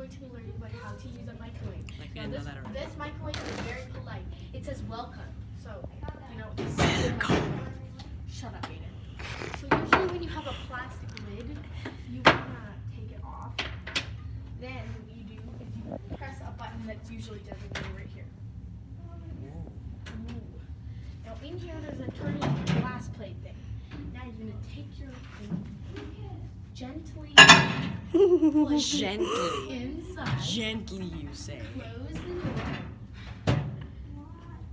going to be learning about how to use a microwave. Like, Now, I know that already. this microwave is very polite. It says welcome. So, you know, it's shut up, Aiden. So usually when you have a plastic lid, you want to take it off. Then what you do is you press a button that's usually designated right here. Ooh. Now in here there's a turning glass plate thing. Now you're going to take your gently push Gently. inside. Gently, you say. Close the door.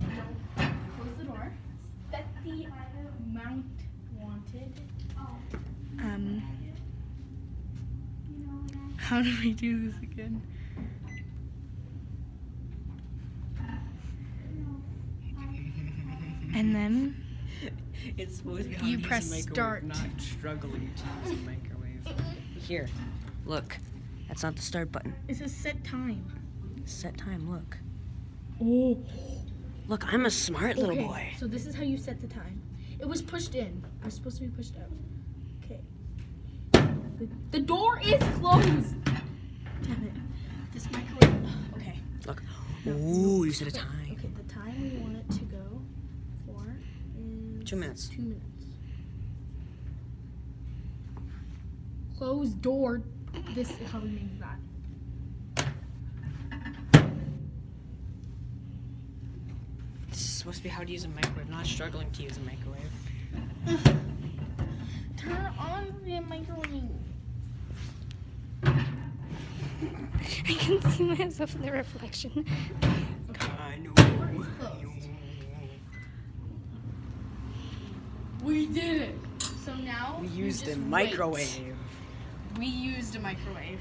Don't close the door. Set the amount wanted. How do we do this again? And then It's supposed to be how You to use press a microwave, start. not struggling to use a microwave. Here, look. That's not the start button. it says set time. Set time, look. Oh. Look, I'm a smart little boy. So this is how you set the time. It was pushed in. It was supposed to be pushed out. Okay. The door is closed. Damn it. This microwave. Okay. Look. Ooh, you set a time. Okay, the time we want it to go for is 2 minutes. 2 minutes. Closed door. This is how we make that. This is supposed to be how to use a microwave, not struggling to use a microwave. Turn on the microwave. I can see myself in the reflection. I know. Closed. We did it. So now We you used just a wait. microwave. We used a microwave.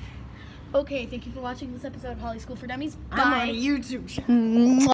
Okay, thank you for watching this episode of Holly School for Dummies. Bye. I'm on a YouTube channel.